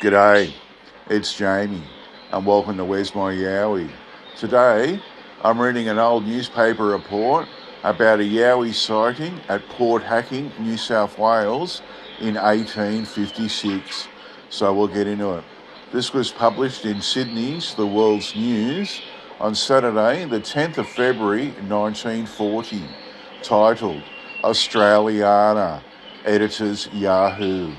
G'day, it's Jamie, and welcome to Where's My Yowie. Today, I'm reading an old newspaper report about a Yowie sighting at Port Hacking, New South Wales in 1856, so we'll get into it. This was published in Sydney's The World's News on Saturday, the 10th of February 1940, titled Australiana, editors Yahoo.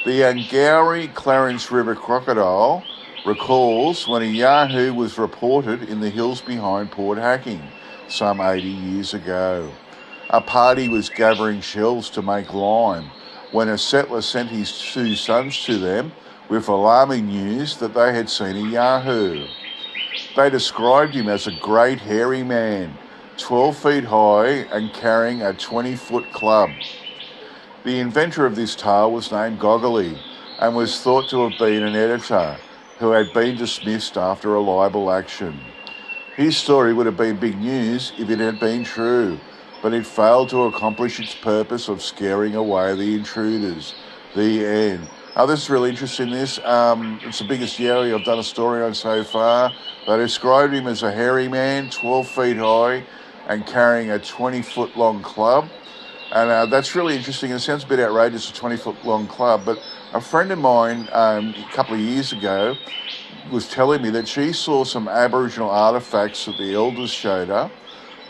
The Angourie Clarence River crocodile recalls when a Yahoo was reported in the hills behind Port Hacking some 80 years ago. A party was gathering shells to make lime when a settler sent his two sons to them with alarming news that they had seen a Yahoo. They described him as a great hairy man, 12 feet high and carrying a 20-foot club. The inventor of this tale was named Goggly and was thought to have been an editor who had been dismissed after a libel action. His story would have been big news if it had been true, but it failed to accomplish its purpose of scaring away the intruders. The end. This is really interesting, this. It's the biggest Yowie I've done a story on so far. They described him as a hairy man, 12 feet high, and carrying a 20-foot long club. And that's really interesting. It sounds a bit outrageous, a 20-foot long club, but a friend of mine a couple of years ago was telling me that she saw some Aboriginal artefacts that the elders showed her,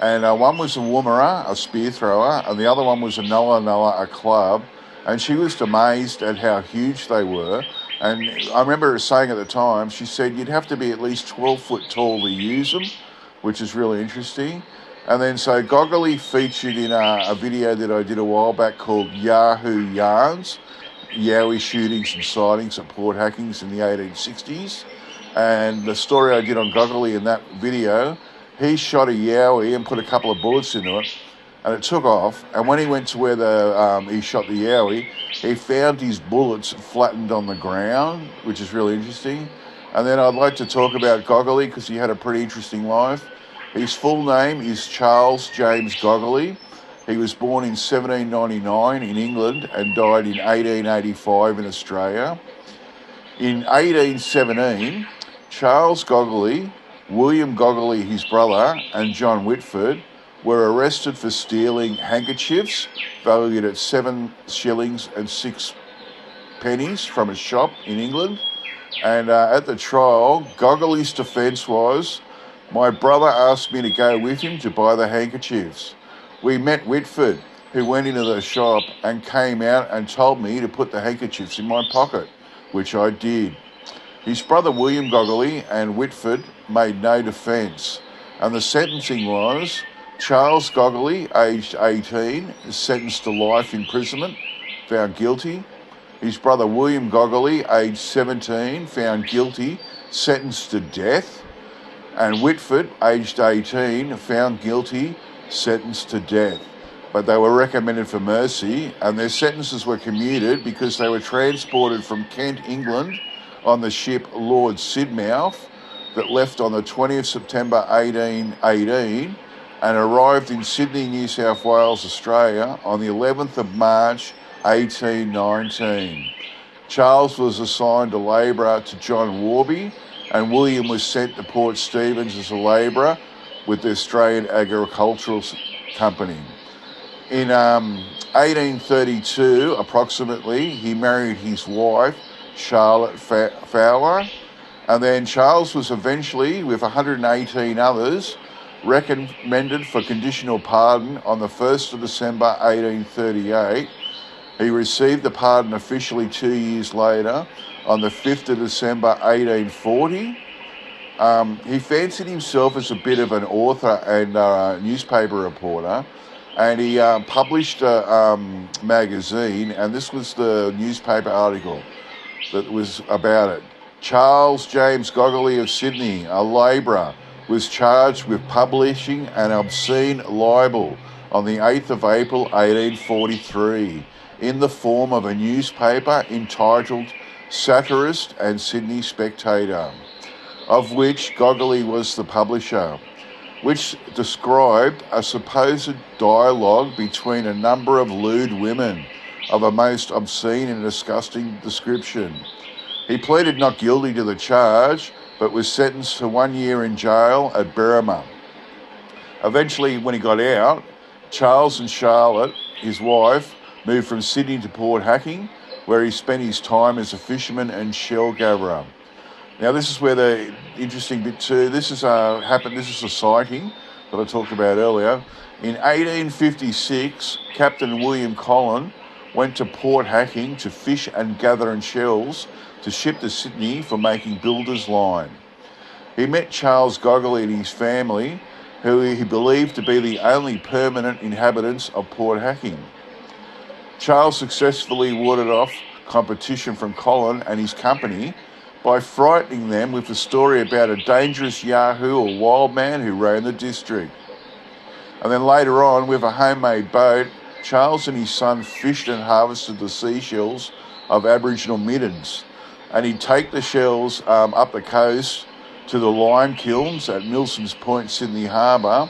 and one was a woomera, a spear thrower, and the other one was a noa, a club, and she was amazed at how huge they were. And I remember her saying at the time, she said you'd have to be at least 12 foot tall to use them, which is really interesting. And then so Goggly featured in a video that I did a while back called Yahoo Yarns, Yowie shootings and sightings at Port Hackings in the 1860s. And the story I did on Goggly in that video, he shot a Yowie and put a couple of bullets into it, and it took off. And when he went to where he shot the Yowie, he found his bullets flattened on the ground, which is really interesting. And then I'd like to talk about Goggly because he had a pretty interesting life. His full name is Charles James Goggly. He was born in 1799 in England and died in 1885 in Australia. In 1817, Charles Goggly, William Goggly, his brother, and John Whitford were arrested for stealing handkerchiefs valued at 7 shillings and 6 pennies from a shop in England. And at the trial, Goggly's defence was, my brother asked me to go with him to buy the handkerchiefs. We met Whitford, who went into the shop and came out and told me to put the handkerchiefs in my pocket, which I did. His brother William Goggly and Whitford made no defence, and the sentencing was Charles Goggly, aged 18, is sentenced to life imprisonment, found guilty. His brother William Goggly, aged 17, found guilty, sentenced to death. And Whitford, aged 18, found guilty, sentenced to death. But they were recommended for mercy, and their sentences were commuted because they were transported from Kent, England, on the ship Lord Sidmouth that left on the 20th September 1818 and arrived in Sydney, New South Wales, Australia on the 11th of March 1819. Charles was assigned a labourer to John Warby, and William was sent to Port Stephens as a labourer with the Australian Agricultural Company. In 1832, approximately, he married his wife, Charlotte Fowler, and then Charles was eventually, with 118 others, recommended for conditional pardon on the 1st of December 1838. He received the pardon officially 2 years later, on the 5th of December 1840. He fancied himself as a bit of an author and newspaper reporter, and he published a magazine, and this was the newspaper article that was about it. Charles James Goggly of Sydney, a labourer, was charged with publishing an obscene libel on the 8th of April 1843 in the form of a newspaper entitled Satirist and Sydney Spectator, of which Goggly was the publisher, which described a supposed dialogue between a number of lewd women of a most obscene and disgusting description. He pleaded not guilty to the charge, but was sentenced to 1 year in jail at Berrima. Eventually, when he got out, Charles and Charlotte, his wife, moved from Sydney to Port Hacking, where he spent his time as a fisherman and shell gatherer. Now, this is where the interesting bit too. This is a sighting that I talked about earlier. In 1856, Captain William Collin went to Port Hacking to fish and gather in shells to ship to Sydney for making builder's line. He met Charles Goggly and his family, who he believed to be the only permanent inhabitants of Port Hacking. Charles successfully warded off competition from Collin and his company by frightening them with the story about a dangerous Yahoo or wild man who ran the district. And then later on, with a homemade boat, Charles and his son fished and harvested the seashells of Aboriginal middens. And he'd take the shells up the coast to the lime kilns at Milson's Point, Sydney Harbour,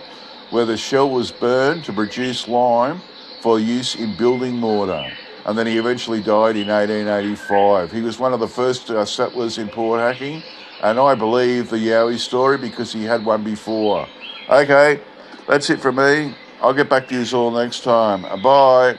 where the shell was burned to produce lime for use in building mortar. And then he eventually died in 1885. He was one of the first settlers in Port Hacking, and I believe the Yowie story because he had one before. Okay, that's it from me. I'll get back to you all next time. Bye.